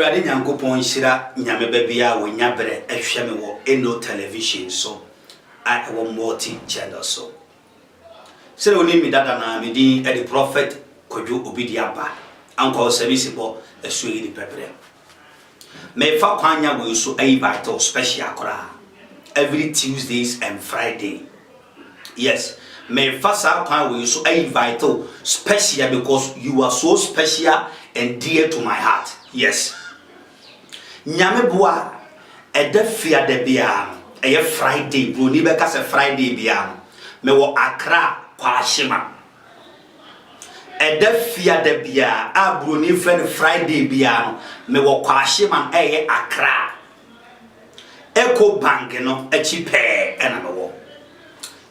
Awurade Nyankopɔn hyira nyame babia wo nyabre ehwe me wo Eno television so I wo multi channel so. Sere oni mi dada na me din the prophet Kojo Obidiaba anko service bo esuyi di pepere. Me fa kwanya wo so ai vital special kora every Tuesdays and Friday. Yes, me fa sa kwan wo so ai vital special because you are so special and dear to my heart. Yes. Nyame boa edefia de bia eye Friday bro ni beka se Friday bia me wo Accra kwa Ashima edefia de bia a bro ni friend Friday bia me wo kwa Ashima eye Accra Eco Bank no echi pe ena me wo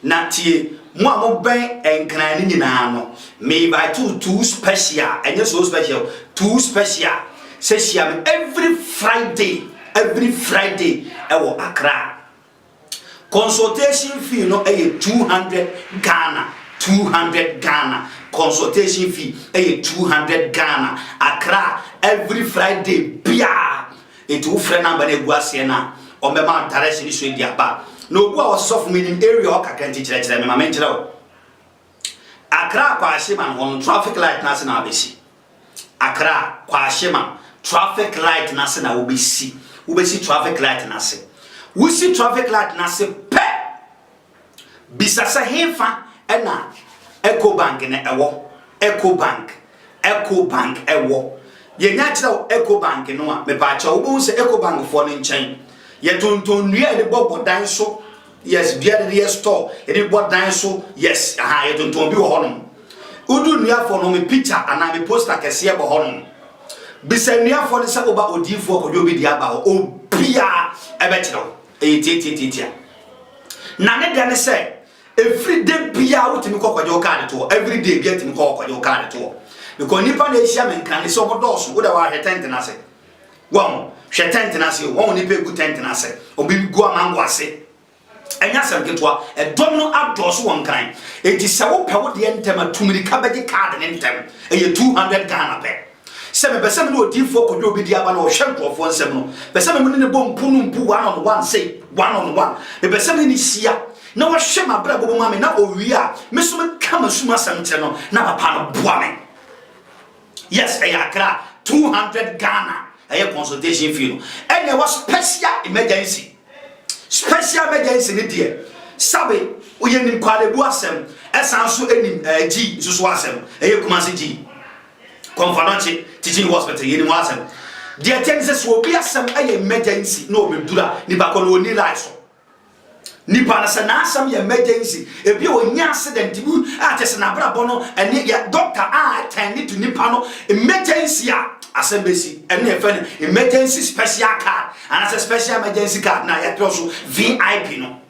na tie mo amo ben enkran ni nyina no me by two special enye so special two special says every Friday ewo Accra. Consultation fee no 200 Ghana. 200 Ghana. Consultation fee 200 Ghana. Accra every Friday bia it will friend number ne guase na o me ma direction so dia ba. No go was soft meaning area o kakanti kire me ma menkyere o. Accra kwa Ashima on traffic light na se na abesi. Accra kwa Ashima traffic light na se na obesi traffic light na se we see traffic light na se pe bisasa hefa ena Eco Bank na ewo Eco Bank ewo ye nya kire Eco Bank no a me ba cha obo se Eco Bank fo ne nchen ye tonton nua de bobodan so yes bia de store e de bobodan so yes aha ye tonton bi wo honom udu nua fo no me picture ana me poster kese e bo honom bisania for the saboba odifo Kojo Obidiaba obia ebetiro titia na ne de ne say every day bia wotimi Kojo card to every day bia timi Kojo card to because nipa na ehia menkan se obodoso wo da wa tent na se won hwe tent na se won nipa gu tent na se obi gu amango ase enya sem ketwa edom no adoso won kan enti se wo pe wo de ntem atumiri ka beje card ne ntem 200 Ghana pe Seme beseme no odifo Kojo Obidiaba na o hwentofo nsem no beseme mu ne bom punu mpu one on one say one on one be beseme ni sia na wo hwe mabra bobo mame na owi a me so me kama suma samte no na papa no boa me yes Accra 200 Ghana consultation fee no and there was special emergency ne die sabe oyenim kwalebu asem esanso enim G so asem Kumasi G Conference teaching hospital yeni wasem dia tense so obi asem emergency no obedura ni ba kono oni life nipa na se na asem emergency ebi onya accident bu atese na bra bono ene ya doctor attend to nipa no emergency asem besi ene e fa emergency special card and as a special emergency card na ya so VIP no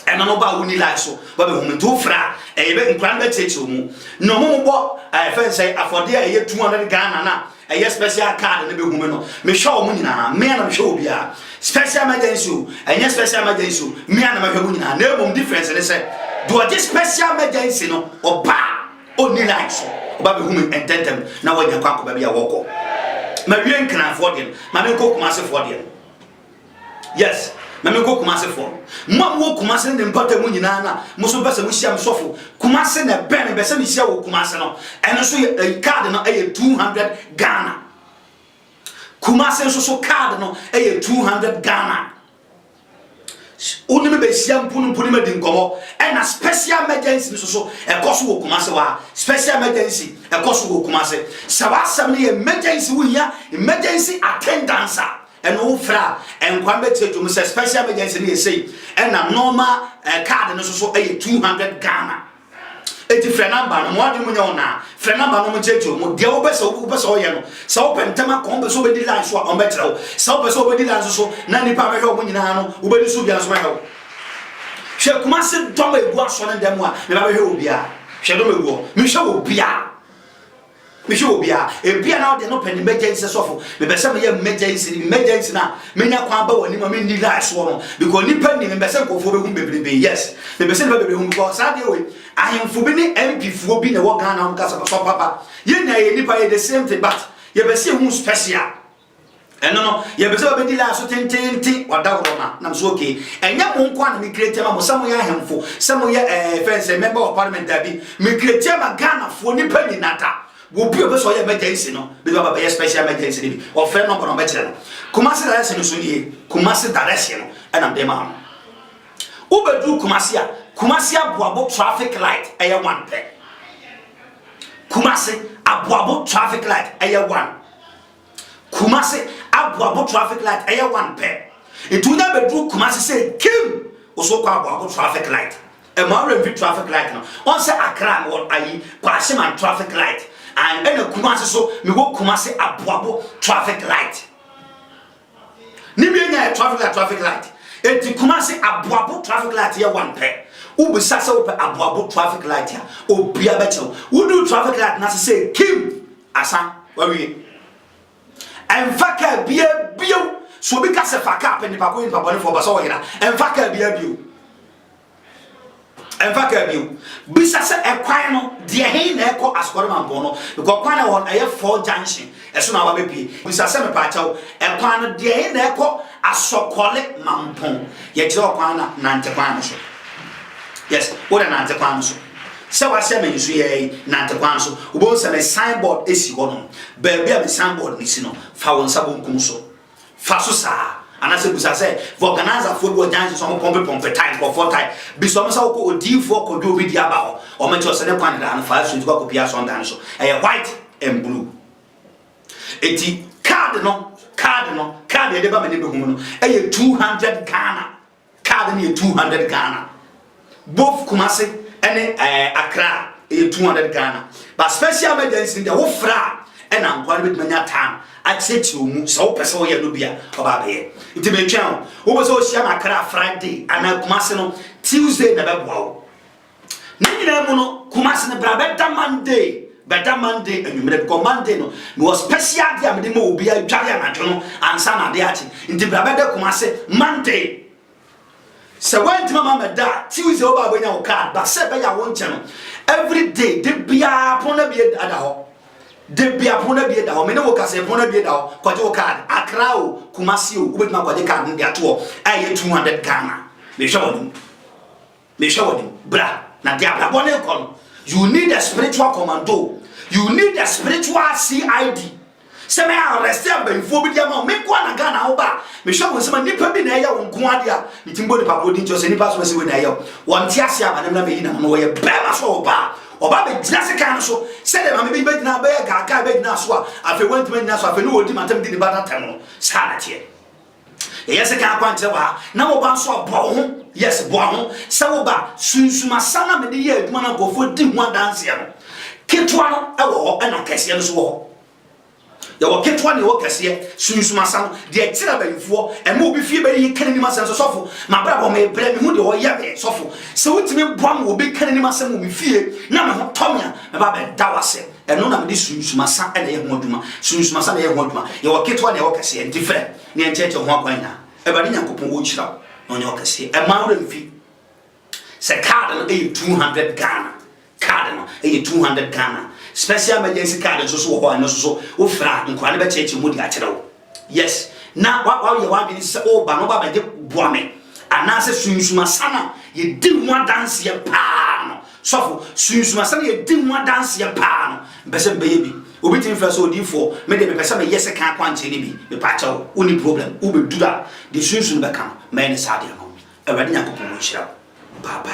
ena no ba woni life so ba be hum to fra ebe nkran be cheche mu no mo bo fan say afode e 200 Ghana na e special card na be hum no me hwe mo nyina me na me hwe obia special emergency enye special emergency me na me hwe mo nyina na mum difference ne say do this special emergency no oba oni life so ba be hum ententem na wanya kwa ba bia woko ma wie nkran afode ma me ko kuma se fode yes na me go Kumasi for mo wo Kumasi ne mpata mu nyina na mo so besa mo hia msofo Kumasi na ben besa me hia wo Kumasi no eno so card no 200 Ghana Kumasi so card no 200 Ghana oni me be hia mpunu me di nkomo ena special emergency so ekoso wo Kumasi wa special emergency ekoso wo Kumasi sawa sam ne emergency wo hia emergency attendance and fra and kwambe to say special emergency ni say and a normal card no so 200 Ghana eti frɛ number no mo ade mu nya ona frɛ number no mo checho mo de wo besa oye no so pentama ko be so be di line so on betre wo so be so be di line so na nipa be hwe mo nyina no wo be di so bia so ma hwe hwe Kumasi dom egu aso ne dem a me ba be hwe obia hwe dom egu me hwe obia ebia na de no pen emergency sofo me be se me emergency na me nya kwa ba wani ma me ni life so no because ni pen ni me be se kofo be hu bebrebe yes me be se be bebrebe hu because sad way ahemfo bi ni MP fuo bi na wo Ghana am kasa so papa ye nya ye nipa ye the same thing but ye be se hu special no ye be se be di la so tententi wada roma na so okay enya mo nko na me create ma mo samo ya hemfo samo ya fence member of parliament abi me create ma Ghana fo ni pa ni nata wo bi obe so ya emergency no be baba be special emergency ni o fe number no be kire no Kumasi direction so ni Kumasi direction no na dem ma ubedu Kumasi aboabo traffic light eye one pe Kumasi aboabo traffic light eye one Kumasi aboabo traffic light eye one pe etunya bedu Kumasi say kim oso kwa aboabo traffic light e ma review traffic light no on say Accra won ayi Kwashiman traffic light and ene Kumasi so me go Kumasi aboabo traffic light ni bi nya traffic light eti Kumasi aboabo traffic light ye one pe ubi sasa upe aboabo traffic light ya obia becho udu traffic light na say kim asa wawie enfaka bia bio so bi ka se faka pe ni pa ko ni pa boni fo ba so yira enfaka bia bio bisa se ekwan no de he na eko asukore mampo no ko kwan na won aye 4 junction eso na wa be pie bisa se me pa chawo ekwan no de he na eko asokole mampo ye je okwan na nante kwan so yes what an nante kwan so se wa se me nsu ye nante kwan so ubo se me signboard esi ho no ba bia me signboard ni si no fa won sabo nkum so fa so sa anase busa say organizer football dance so mo pompe time for 4 time bi so mo sa ko odi for ko do bi dia ba ho o ma cho se ne kwan da na fa so ko pia so dan so white and blue eti card e de ba me ne be hu no 200 Ghana card ni 200 Ghana both Kumasi and Accra 200 Ghana but special emergency the wo fra and am kwani bit manya time access to mu so person ye no bia oba be iti be twan wo bo so shia Accra Friday and Kumasi no Tuesday na be boa ni nyina mu no Kumasi na bra better Monday and you because Monday no was special dia me mo obi a dware anadwo no ansa na de achi iti bra better Kumasi Monday so when mama da Tuesday oba bonya o card but say be ya won channel every day de bia pona bia ada ho de bia pona bia da ho me ne wo ka say pona bia da ho kwaje o card Accra o Kumasi o ubetuma kwaje card ndi ato aye 200 Ghana me show woni bra na dia bra bone kon you need a spiritual commando you need a spiritual CID se me arrest am fo bi dia ma me kwa na Ghana ho ba me show won se ma nipa bi na eya won ko ade a mitimbo ni pa ko din jo se nipa so se we na eya won ti ase am na me yi na no ye be ma so ba oba be gina se kan so se de ma me bi gina be ga be gina so a afi won ti me gina so afi no odi matam di ni ba ta no ska na tie yes kan kwa nche ba na wo ba so bo ho yes bo ho se wo ba sunsuma sana me de ye aduma na go fo di ho dance ya no ketwa no e wo e na kese no so wo ya waketwa ne wakase sunsuma san de tira banfo e ma obi fie bari kan ni masem so sofo ma bra bo me bre me hu de o ya be sofo se wutimi boam obi kan ni masem mo me fie na me ho tomia me ba be dawase e no na me de sunsuma san e na ye ho aduma sunsuma san na ye ho aduma ya waketwa ne wakase en different ne encheche ho akwan na e ba de nyankopon wo chira no ne wakase e ma wura mfi se card no e 200 Ghana card no e 200 Ghana special emergency card so ho and so wo fra nkwa ne be cheche mu di akere wo yes na wa ye wa bi se o ba no ba be boame anase sunsuma sana ye di mu dance ye pa no sofo sunsuma sana ye di mu dance ye pa no be se be ye bi obi tin fa so di for me de be se me yes kan kwa nche ni bi me pa chawo uni problem wo be dura de sunsun be kan me ne sade no e wadi nyakopon wo hira baba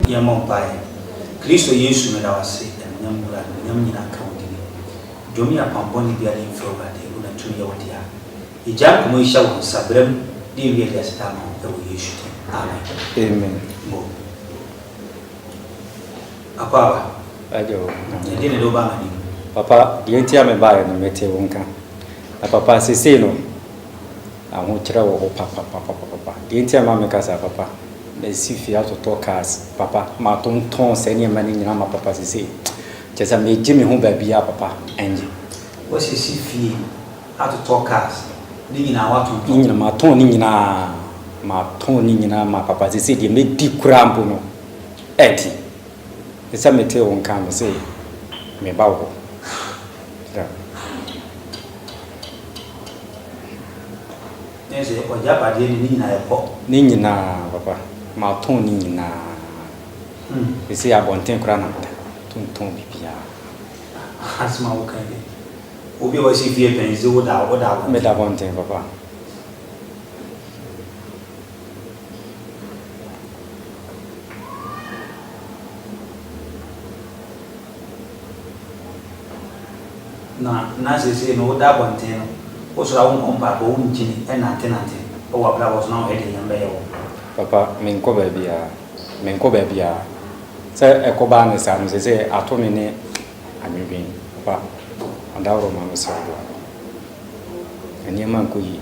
ya mo pai Kristo Yesu me da wase nyamura nyamnyina kaudi jomi apamboni bia ni froga de una tuya wadia ija ko isha won sabrem di wi ya stama e wo Yesu amen mo apa ajo ndi ne do ba ngani papa di entia me ba no mete wonka na papa sese no aho kira wo papa di entia ma me kasa papa me sifi ato to cars papa ma ton seni mani nyina ma papa sese chesa me jimi ho ba bia papa enje wo sifi ato to cars ni nyina wato ni nyina ma ton ni nyina ma papa sese di me di kurambo no edi esa mete wonka me se me ba wo Yes, or Japadi, Nina, Nina, papa, Malton Nina. You see, I want 10 crown. Tonton Bibia. As my okay. Obi was if you pens, you would have made a one thing, papa. Na say no that one thing. Also, I won't compare bone chin and antenna. Oh, I was now heading and bail. Papa, Minko baby. Say a coban is I say, I told me, I'm being, papa, and our mamma said, and your man could.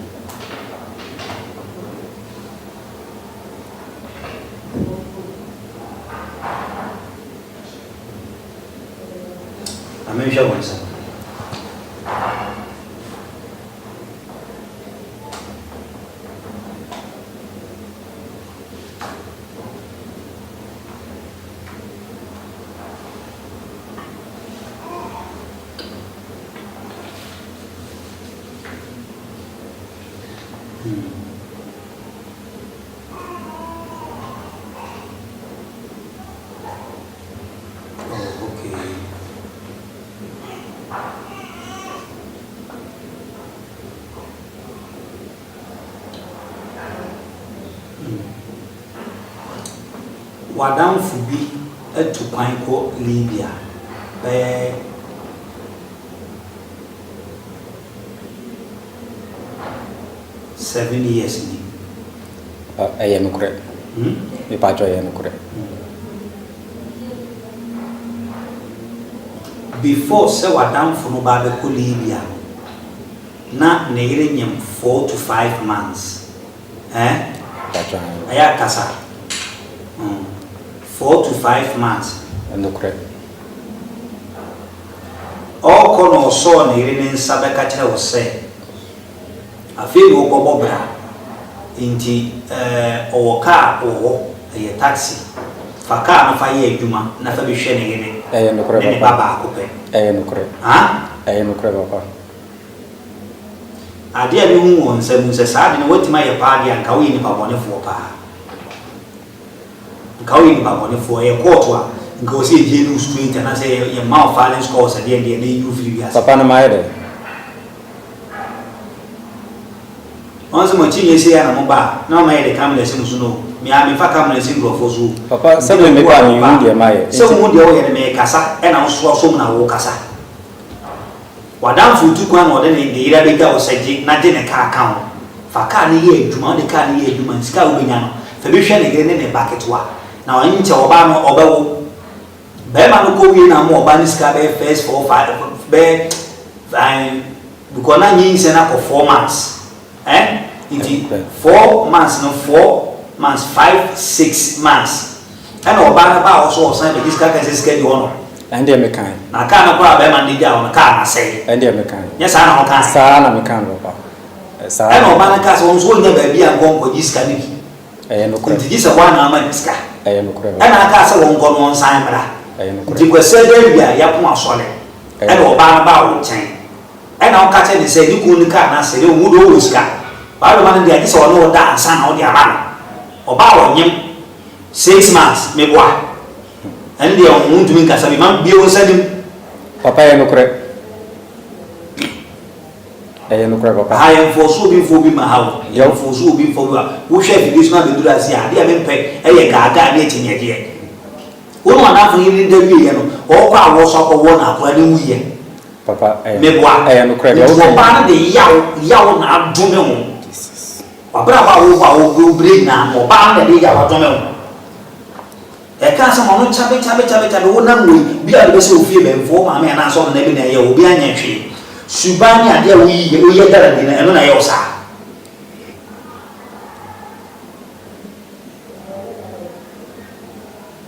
I may show one, sir. Wadam Fubi to Panko, Libya. 7 years. I am correct. The patch I am correct. Before so Wadam Funobaba Libya, not nearing 4 to 5 months. That's right. I have Casa. 4 to 5 months. And the correct. All corner saw nearing Sabakacha was said. I feel Okobobra into or car or a taxi. For car, no fire, Juma, never be sharing it. I am the correct. Baba Cope. I am correct. Ah, I am correct, papa. I dear you on seven says, I didn't wait my party and go in about 1 for pa. Go in about 1 for a quarter. Go see Jenu Street and I say your mouth violence course at the end of the you feel as Papa, my head. once more, you say, I'm about now my head come lessons to know. Me, I'm in fact, I'm a single for zoo. Papa, something make one in India, my. So, would you make Casa and I was so now walk Casa. Wadam for 2 1 or then in the Arabica was said, not in a car account. For car near Juma, the car near Juma, Scout Winano, Fabian again in a bucket. Now I need to Obama or Bema go in a more Banisca first 4 5 bed because I need send up for 4 months. It 4 months, no 4 months, 5, 6 months. And Obama also signed this car can schedule. And they make kind. I can't go Bema did on a car, I say. And they make kind. Yes, I know. Sana me kind, papa. I know Banakas also never be a gong for this candy. I am correct. This is 1 hour this guy. I am correct. And I can't say one sign. I am correct. You were said there, Yapuma solid. And Obama would change. And I'll catch and say, you couldn't car and say, you would always car. But the man there is all no dance and all the amount. About him 6 months, maybe what? And they are going to make us a man be on sending. Papa, I am correct. I am correct, papa. I am for so before be my house. You are for so before you are. Who shall be this man to do as ya? They have been paid a gaga nating again. One half in the year, or I was up for 1 hour in the year. Papa, I am correct. You will ban the yaw now, Dumon. Brava will bring now, or ban the yaw Dumon. A castle on Chabby, wouldn't be able to feel and form a man as on the Nebina, will be an entry. Subania, dear, we are better than an Iosa.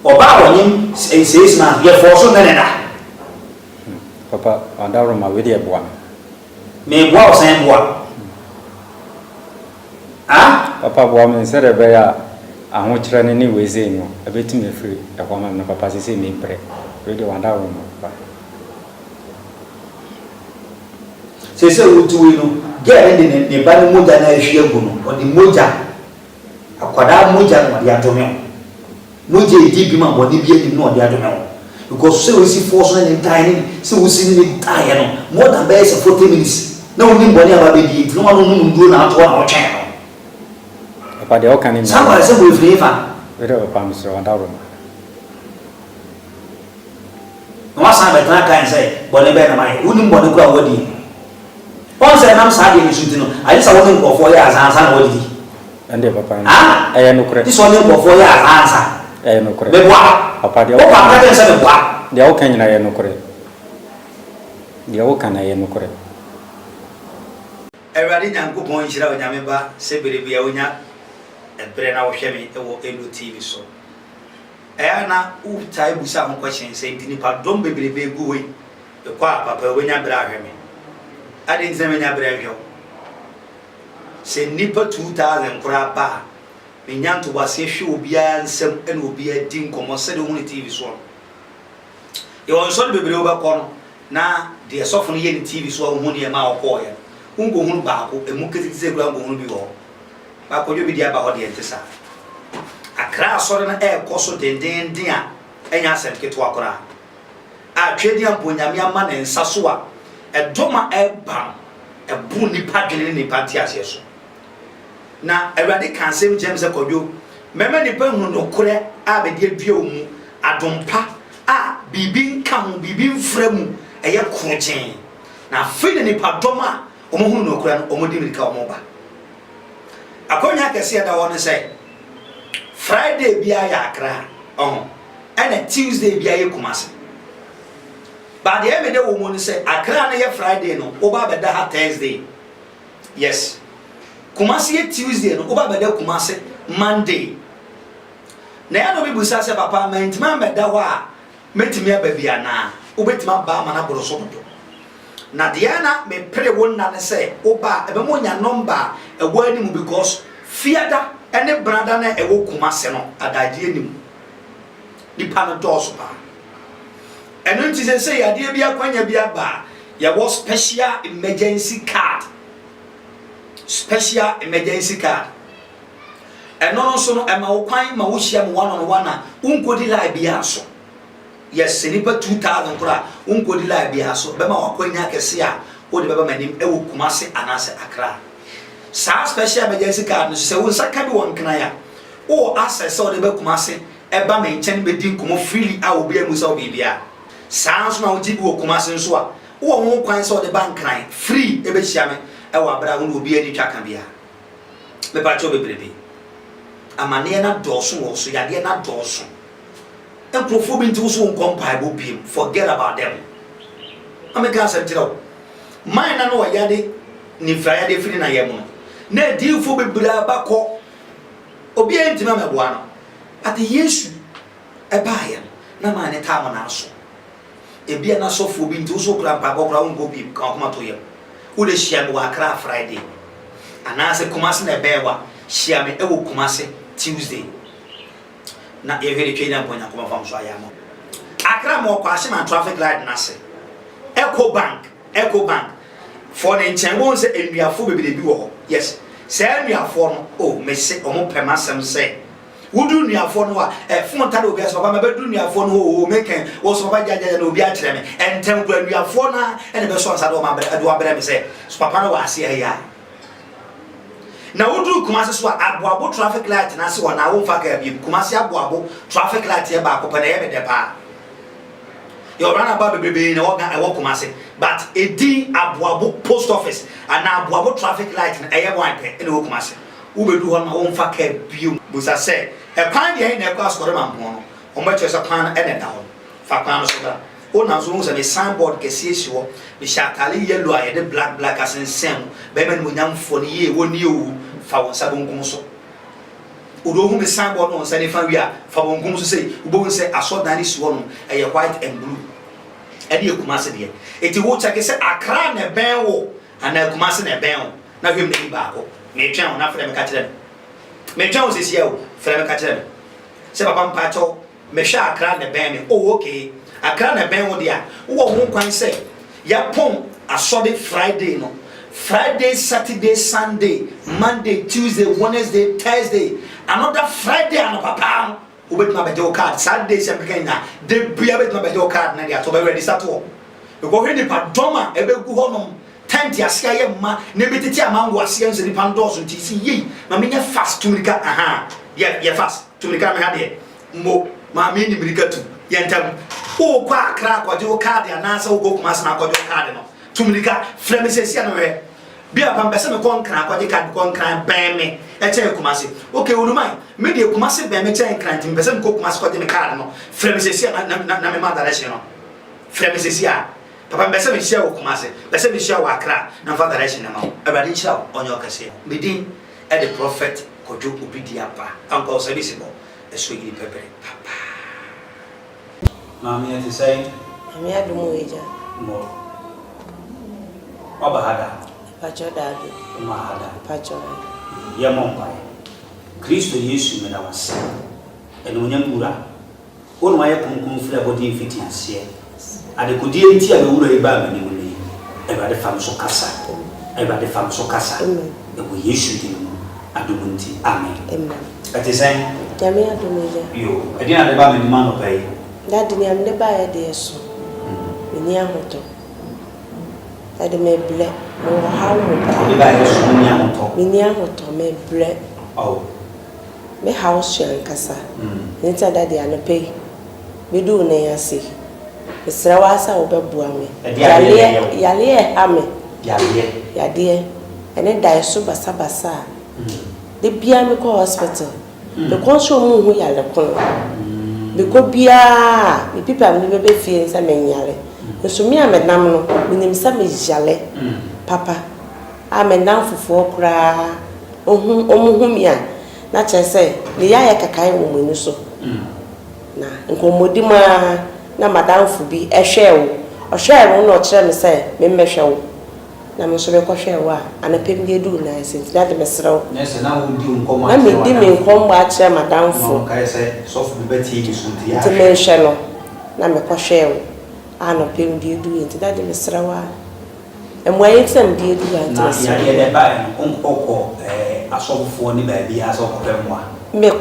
About him, 6 months, yet for so many. Papa, and out of my video one. May was and what? Ah? Papa, woman said a bear. I won't run any way saying, a bit me free. A woman of Papa say me pray. Radio and out. Say so to get in the bad moja na ehwe gu no o di moja akwada moja no dia dome moja edi bi ma boni bi edi no dia dome because say we see force na time say we see ni tie no more than by 40 minutes na woni boni aba be di no no nduro na ato na o twen no papa de o kan ni somebody say we free fa we do papa Mr. Wandaro no asa be tan kan say boni be na mai woni boni kura wodi on say nam sa de nsuti no ayi sa woni nkofo ya azansa na wodi ande papa ah no kure this one nkofo ya azansa no kure be bua papa de o pa ka say be bua de o kan na no kure de o kan na no kure Everybody nyankopon hira onyame ba se berebia onya ebre na wo hweme e wo Elo TV so na utai busa ho question say ndi nipa dom beberebe gu we e kwa papa onya bra hweme ade nzeme nya bra hweo se nipa 2000 kura ba me nyanto wase hwe obia nsem ene obia di nkomo se de ho TV so e won so de beberebe ba ko no na de sofo no ye ni TV so ho ne ma wo ye ungo hunu baako emu ketise gura ungo hunu bi ho baako jo bi dia ba ho de entesa akra asore na koso denden a enya asem keto akora a twedi ampo nyame ama na nsaso a edoma eba ebu nipa dwene nipa ti ase so na awurade kan sem James kodwo mema nipa hunu no kore a be de dua mu adompa a bibi nka ho bibi mframu eye krochen na fine nipa doma omo hunu no kura no omo di mirika omo ba akonya kese da won say Friday bia ya Accra and Tuesday bia ye Kumasi ba de me de wo mo ni say Accra na ye Friday no oba be da ha Thursday yes Kumasi ye Tuesday no oba be da Kumasi Monday na ya no bi busa say papa mentima be da wa metimi aba bia na obetima ba ma na boro so do na diana me pere wonna ne say oba ebe mo nya number e wo anim because fiada ene brada na e wo Kumase no adaje anim di pa no doso pa eno nti say ya de bia kwanya bia ba ya wo special emergency card eno no so no e ma wo kwan ma wo hia mo one on one na unkodi la bia so yes nipa 2000 kura unkodi la bia so be ma wakwanya kese a wo de beba manim e wo Kumase anase Accra sa special emergency card no se wo saka bi won kana ya o access o de be Kumase e ba me nchen be din komo freely a obi amu sa obi bia sa so na wo jibi wo Kumase nso a wo won kwan so de bank kran free e be hia me e wo abra wo obi ani twa kan bia me ba cho bebrebe amane na doso wo so ya de na doso enkrofo bi nti so nkompa bo biem forget about them ameka sentiro mine na no wa yade ni fraya de firi na yemu na diifo bebra bako obi entima meboa no ate Yesu e baaye na ma ne taama na so ebia na sofo bi nti so kra pa bokra won go bi kan kuma to yem wo de hia me wa Accra Friday anase Kumase na bewa hia me e wo Kumase Tuesday na evere twe na ponya kuma fam so ayamo Accra mo kwa shima traffic light na se Eco Bank for the nchembo se enuafo bebere bi wo yes se enuafo no o me se omo pema sem se wudu nuafo no a fonta do obi aso papa me bedu nuafo no o meken wo so papa jaja na obi a kire me entem kura nuafo na ene be so ansa do ma bre do abere me se so papa no wa ase ya na wudu Kumase so aboabo traffic light na se wona wo fa ka bi Kumase aboabo traffic light e ba akopana ye be de pa your run about baby na woga e wo Kumase but edi aboabo post office and aboabo traffic light na eye wan pe e wo Kumase wo bedu ho na wo fa ka bi busa se e kwan de na e kwa skore man ho no o ma che so kwan e na da ho fa kwan no so da o na so wo se me signboard ke sie si wo me shatale yellow a ye de black asen be me no nyamfo ne ye wo ni o fa wo sabon so udo hu me signboard no se ne fa wi a fa won so sei ubo se asodan si wo no e ye white and blue e de Kumase de eti wo check se Accra na ben wo ana Kumase na ben wo na hwem ne ba ko me twan na frem ka kire me twan se sia wo frem ka kire se papa mpa cho me hwa Accra na ben me oh okay Accra na ben wo de a wo ho kwan se ya pon asode Friday no Friday, Saturday, Sunday, Monday, Tuesday, Wednesday, Thursday. Another Friday and papa. Who bet my better card. Saturday, Saturday, they be a bit my better card. Nadia to be ready at all. You go ahead and put drama, a bit go home. Time to ask ya ma, nebiti among was young and the pandos and TC ye. Mamma fast to Mika, aha. Yeah, fast to Mika Hadi. Mo, Mammy Mika too. Yentam. Oh, quack crack or your card and answer go mass now or your cardinal. To Mika, Flemish Yanaway. Be a pambasam con crack or the card con crime, bam me. I tell you, Kumasi. Okay, would you mind? Maybe a Kumasi Bamacha and crank in Besam cook mascot in the cardinal. Flemish Yan, mother, as you know. Flemish Yan. Papa Bessa Michelle Kumasi, Bessa Michelle Wakra, and Father Reshinamo, a radical on your cassette. Bidding at the prophet Kojo Ubidiapa, Uncle Sabisibo, a sweet pepper. Mammy, as you say, I'm here to move. more. Obahada, Pacho Daddy, Mahada, Pacho. Yamompai. Christo Yesu mena wase. Eno nyamura. Ono maye kunkun fira body fit yansie. Ade kodie nti a bewura iba mani woni. Eba de fam so kasa. Eba de fam so kasa. Ebo Yesu di mu. Adumunti. Amen. Amen. Ati sen. Jami adumeja. Yo, edi na de ba mani man opai. Daddy ni amne ba ya de yesu. Mini ahoto. Daddy me ble. Mo ha mo ba. Edi ba Yesu mani ahoto. Mini ahoto me ble. Oh. Me house share kasa. Nita daddy anope. Me do na yase. Mesra wasa obebua me. Yale ha me. Yade. Ene dai so basa. De bia me ko hospital. The console mu hu yale kon. Be ko bia, me pipa me be fie nsa me nyale. Nso me amedam no, me nim sa me jale. Papa. Amedam fufuo kra. Omuhu mi a na chese ne ya kakai wo mu so. Na nkomodi ma na madam fu bi ehwe wo. Ohwe wo no kire me se me mmehwe wo. Na me so be ko hwe wo a anapem de du na ese na de mesrew. Na se na wo di nkomo na me di me nkomo a kire madam fu. No kai se so fu be ti ni so ti ya. Ti me hwe no na me ko hwe wo. Anapem de du enti na de mesrew a. Emwaye tsam de du a na ya de ba onkoko asofo ni ba bia asofo pemwa me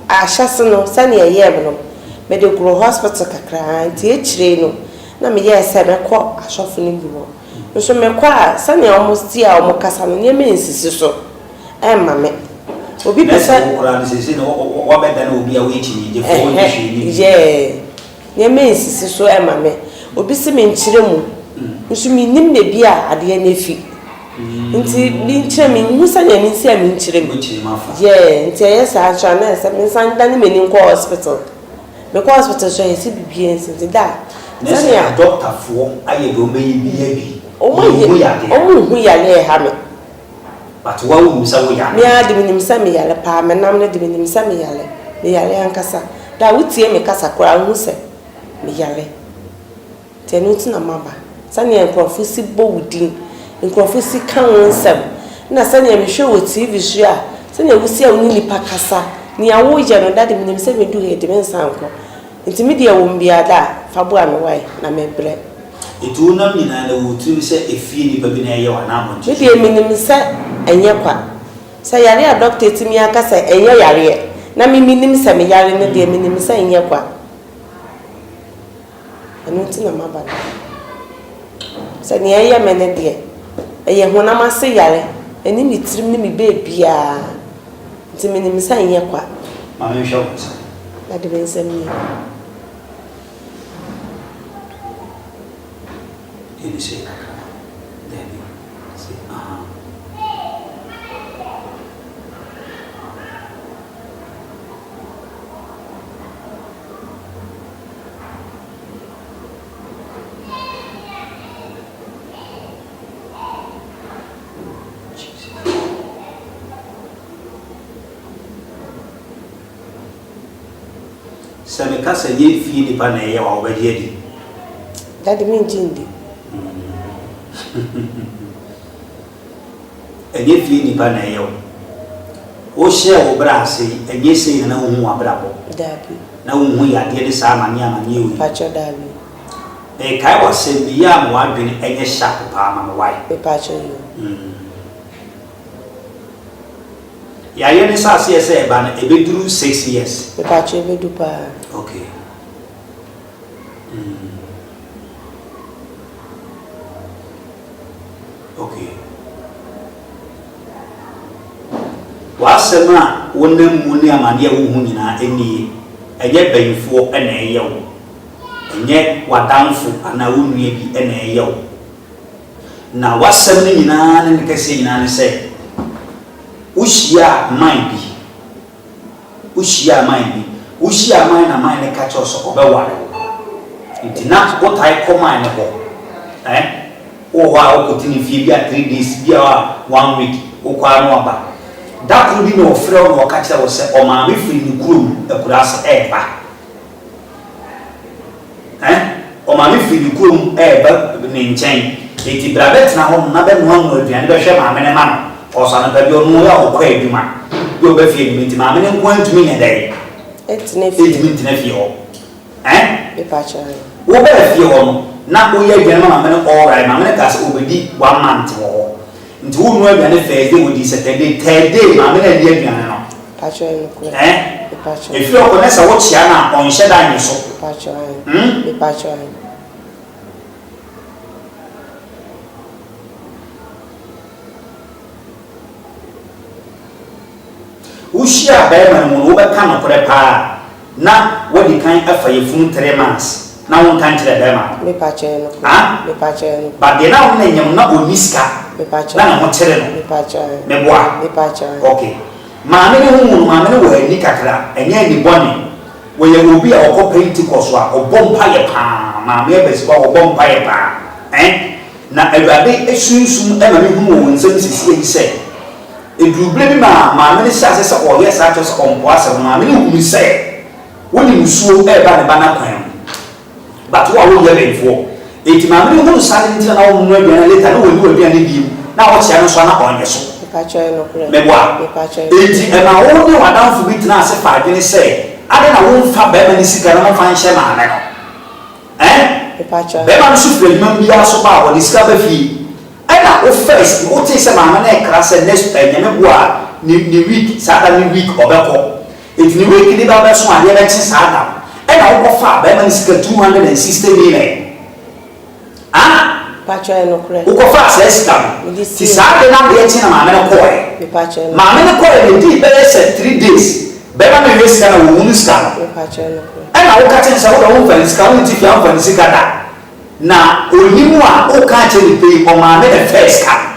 ahase no sane yeye no me de gro hospital kakra nti echire no na me ye se me ko asofo ni bi wo nso me ko a sane almost ya o kasa no ne me nsisi so ma me obi pesa ko ni sisi no wa be da na obi a we chi je fo ni hwe ni je ne me nsisi so ma me obi se me nchire mu nso me nim ne bi a ade na fi nti bi nchire me musanya ni nsi a me nchire me ye nti yes a try na se me san da ni me ni ko hospital me ko hospital so ye si bibie nti da sanya doctor fo aye do me bia bi o mu hu ya le ha me but wa wu sa wo ya me a de nim sa me ya le pa me nam ne de nim sa me ya le ankasa da wutie me kasa kora hu se me ya le tenu tina maba sanya nkrofo si bo wudin nkrofo si kan wonsam na sanya me hwe wo TV so a sanya wusi a woni nipa kasa ni awo je no da de nim se me du he de men sanko nti me de wo mbia da fa bo ame wai na me bre etu nam nyina na wo tu se efie nipa bi na ye wa na mo me de me nim se enye kwa se yare a doctor timi aka se enye yare na me nim se me yare ne de me nim se enye kwa anu tina maba se ni eye me ne de eye honam ase yare eni mi tirim ni mi bebia nti me nim se enye kwa ma me hwe wo na de ben se mi ele se deve se se me kasa ye fie ni pa na ye wa obedi edi daddy me jindi enye fie ni pa na ye wo share wo bra se enye se na wo hu abra bo daddy na wo hu ya de sa amani amani wi pacho daddy kai was biya mo adwene enye sharp pa ma me why me pa cho you ya ye ne sa se se ba na e be duru 6 years me pa cho be du pa okay okay wasema wonam mu ne amane wo hu nyina eni enye bayifo ena eyewo enye wadanfo ana wonua bi ena eyewo na wasem ne nyina ne kese nyina ne se ushia man bi ushia man na man ne ka cho so obeware nti na wotai ko man ne ho o wa o kotini fie bi a 3 days bi a 1 week o kwa no aba da ko bi no ofre o no ka kira wo se o ma me firi ni kurom ekura se eba o ma me firi ni kurom eba ne nchen eti brabet na ho na be no anu aduane be hwe ma me ne ma no o sa na ba bi o no ya o kwa eduma bi o be fie ni nti ma me ne nko antumi ne dai etine fie ho me pa cho wo be fie ho no na o ye aduane ma me ne all right ma me ne ka se obedi 1 month ho nti wo no aduane Thursday wo di Saturday Thursday ma me na di aduane no pa cho no ko pa cho e fi o ko na sa wo chia na on hye da nyi so pa cho me pa cho ushia ba ma no wo be ka no kore pa na wo di kan afa ye fun 3 months na won kan tire ba ma me pa cho no me pa cho no ba de na won na nyam na oniska me pa cho na mo tire no me pa cho me boa me pa cho okay ma me ne hu ma me ne wo ani kakra enye ni boni wo ye obi a okọ Pentecost a obompa ye pa ma me be se ko obompa ye pa na awurade esunsum e ma me hu wo nsem sisi yi se eduble bi ma me ne sha se o ye sa cho se ompo asa ma me ne hu se woni nsuo e ba ne ba na kwan but wo wo ye benfo eti ma me ne hu sa ne ntina na wo mu aduane later na wo ni aduane bi na wo chia no so na onye so meboa enti e ma wo ne wadanfo bi tena ase fa adwene se ade na wo mfa ba ma ni sika na mo fa nhye ma ame no be ma nsu fre ma bi aso ba wo ni sika ba fi e na wo first wo te se ma ma na e kra se next nyame boa ni week sada ni week obeko enti ni week ni ba ba so ade ba chi sada e na wo fa ba ma ni sika 260 million pacho no kure uko fa sesika ti saade na de enti na ma me no koe pacho ma me no koe ni di be se 3 days be ma me wesika na wo unu ska pacho no kure e na wo ka chen sa wo wo fa sika wo ti fi an fa sika da na onimu a wo ka che ni pe o ma me the first ka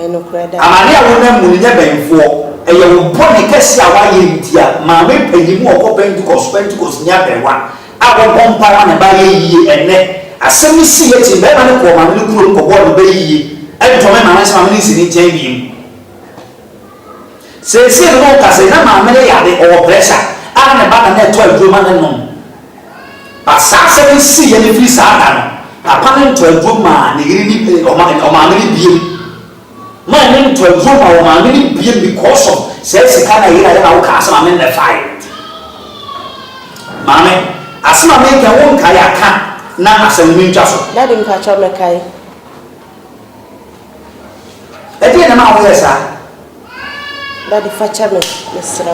no kure da amane a wo na mu ni nya benfo e ye wo boni kesi a wa ye ntia ma me panyimu okọ Pentecost nya bewa a wo bompa wa na ba ye yi ene asemi si yeti be ma ne ko ma ne kuro ko bo no be yi e to me ma ma ma ne si ni chen bi se no ka se na ma me ya de o pressure a ne ba na to aduro ma ne no ba sa se si ye ne free sa da no apa ne to aduro ma ne giri ni o ma ne bi ma ne to aduro ma o ma ne bi because of se ka na yira na wo ka sa ma me ne fight ma me asema me ka won ka ya ka na asemi ntwa so daddy mfa cho me kai edi na ma wo yesa daddy facha me mesra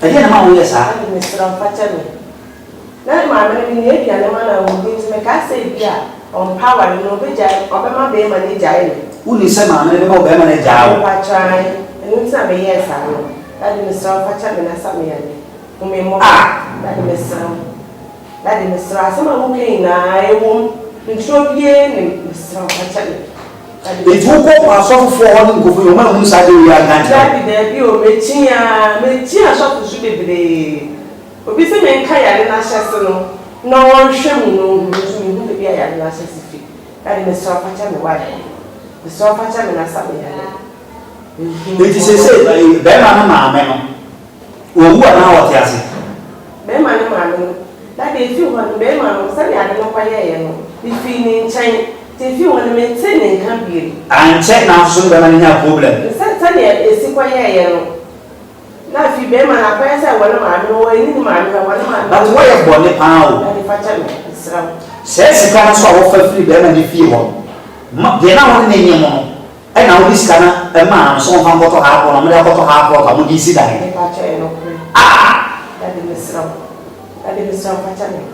edi na ma wo yesa mesra facha me na ma me ni e bia na ma na wo bi me ka se bia on power no be jai obema be ma ni jai ni uni se ma me be ma be ma na jai facha enu sa me yesa no daddy mesra facha me na sa me ya ni o me mo daddy mesra daddy mesra sama mo ke na ewo ntro bie ne mesra facha me e tu ko pa so fo ho ni ko fo yo ma mu sa de ya kan daddy de bi o mechia so ku su bebre obi se me nka ya na hyese no no won hwe mu no so mi hu de bia ya na hyese fi daddy mesra facha me wa mesra facha me na sa me ya e ti se be ma na ma me no o wu na wo ti ase be ma na ma no daddy fi ho no be ma no sa ya de no kwa ye no bi fi ni nchan ti fi ho no me te ne nka bieri an check na so be ma nya problem sa ne esi kwa ye no na fi be ma na kwa say wona ma me wo ni ma me wona ma but why you born the pound na di facha me isra say sika na so wo fa free be ma di fie ho de na won ne nyemo no e na wo sika na e ma so fa boto ha ko na me boto ha ko ka mo di si dan di facha e no ah na di isra facha me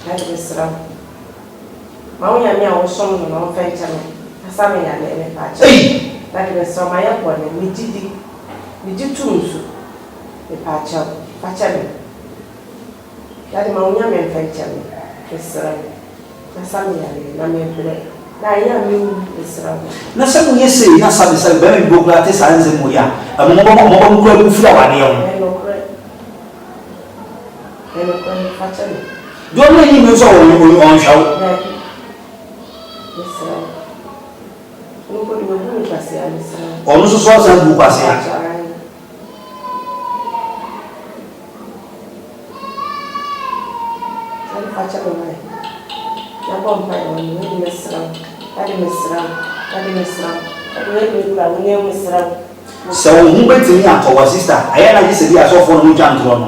na di isra ma wo ya me a wo som no no fa facha me asa me ya le facha na di isra ma ya ko ne mi jidi mi jitunsu e facha me Daddy Maunya men fetching Israel. Nasamia, Namebre. Naya knew Israel. Nasamu yesi, Nasabi said, very good gratis and Muya. A moment flower. Don't let him use on show. Israel. Nobody will pass Israel. Also, saw some who pass. Facha me na bomba yo ni mesra ade mesra ade me la ni mesra so hu betimi atọwa sister aya na gise bi aso fo no twa ntro no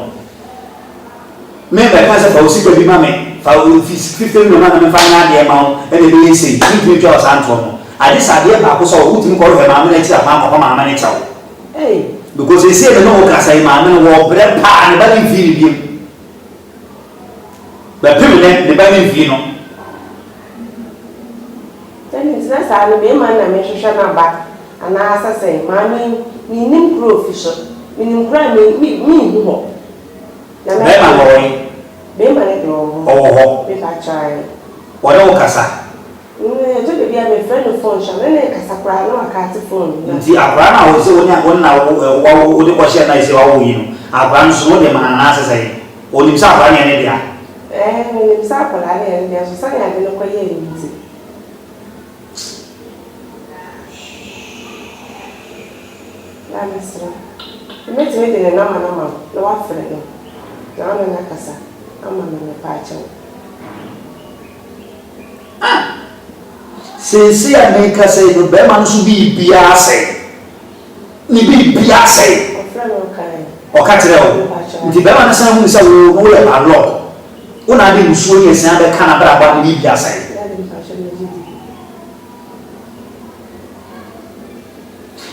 me be ka se fa o sikwa bi ma me fa o 50 million na me fa na de ma o e be say 3 twa sa ntro no ade sa de ba ko so o timi ko ro ma me na ti ma ko ma ma ne chawo because they say no o ka sai ma me no wo bre pa ne ba ni firi bi but people then the Bible view no then it's not say me man na me hwehwe na ba ana asa say ma me nim grow fish me nim grow me ho na me ma ho be ma ne do ho be fa try wona o kasa to be bia me friend phone sha me kasa kra no aka ti phone nti akra na o se wona wo de ko share na ise wa wo yi no akra no so de ma na asa say o nim sa akra ne dia me sa ko la le ndia so sa ya de no ko ye nti la mesra me ti me de na ma na wa fere no na na kasa ama me pa cha se a me kasa no be ma no so bi bia se ni bi bia se o fere no kai o ka tere o nti be ma na san hu se wo le ba lo una de musuo ye san be kana bra ba ni bia sai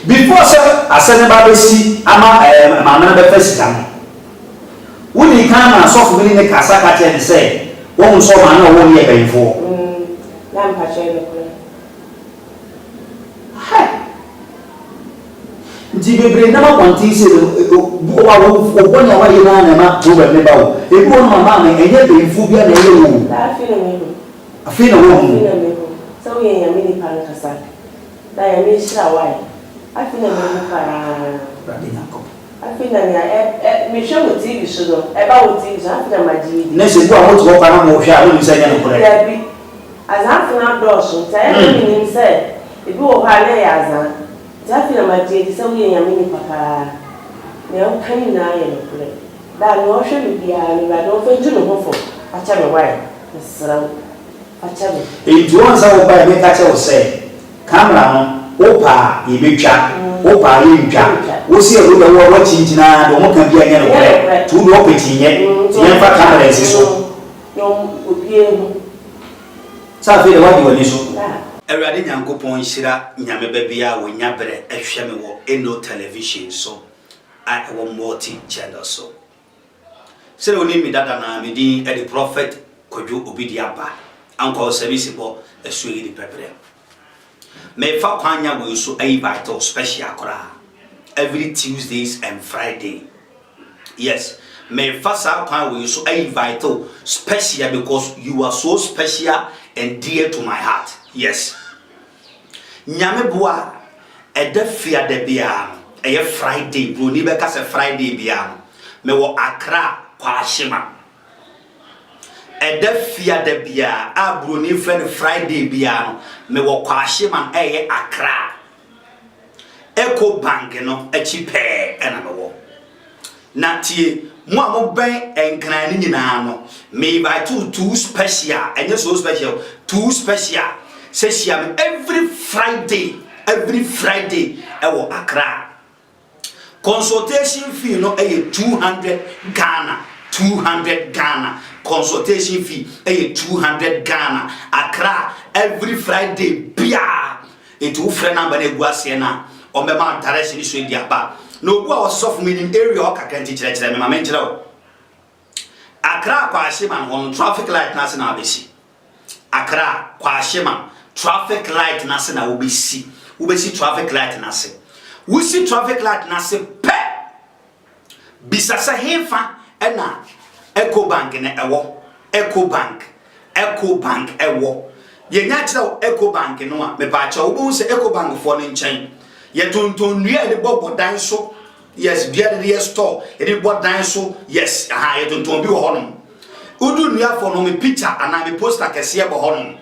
before say asene ba be si ama na be fasika woni kan na so fu ni kasa ka te say wo so ma na wo ni e benfo na mpa che le ko nti bebre na ma konti se wa wo bonya wa ye na ma wo be ba wo e bi won mama me enye benfo bia na ye wo da fi na me afi na wo mu so ye ya mini pa kasa da ya mi shira wa afi na me pa brade nyako afi na ya me show wo TV so do e ba wo TV so afi na maji na se bu a wo to kwa na mo hwa wo ni se nya no kore ya bi azan na do so ta ya mi ni se e bi wo ha na ya azan Zafi na maji di sawu ye ya mini pa ne o kan na ye no kore da no hwe mi bia ni ba do fe ju no hofo acha me wai sra acha me e ju on sa wo ba me ka che wo se camera no wo pa e betwa wo pa e ntwa wo si e wo wo chinchina do mo kan bia nya no kore tu do petinye ye fa camera esi so no obie hu sa fe de wa di woni so Awurade Nyankopɔn hyira nyame ba bia wo nyabere ehwe me wo Eno television so a wo multi channel so sere oni mi dada na me din the prophet Kwadwo Obidiaba anko service bo esuyi di pebre me fa kwanya wo so ai vital special kora every Tuesdays and Friday. Yes, me fa sa kwan wo so ai vital special because you are so special and dear to my heart. Yes. Nyame boa edafia de bia eye Friday bro ni be ka se Friday bia me wo Accra kwa Ashima edafia de bia a bro ni friend Friday bia me wo kwa Ashima eye Accra Eco Bank no echi pe na me wo na tie mo amoben enkran ni nyina no me by two special enye so special two special session every Friday ewo Accra consultation fee no 200 Ghana. 200 Ghana. Consultation fee 200 Ghana. Accra every Friday bia. It will friend number ne guase na. Ombema direction is with diaba. No go was soft meaning area or kakanti church me ma menchira. Accra kwa Ashima on traffic light na se na obesi. Accra kwa Ashima traffic light na se na obesi. Obesi traffic light na se. We see traffic light na se pe. Bisasa hefa ena Ecobank ne ewo. Ecobank ewo. Ye nya kira Ecobank no a me ba cha obo se Ecobank fo ne nchen. Ye tonton nua de bobo dan so. Yes, bia de store. E de bobo dan so. Yes, aha ye tonton bi wo honom. Udu nua fo no me picture ana me poster kese e bo honom.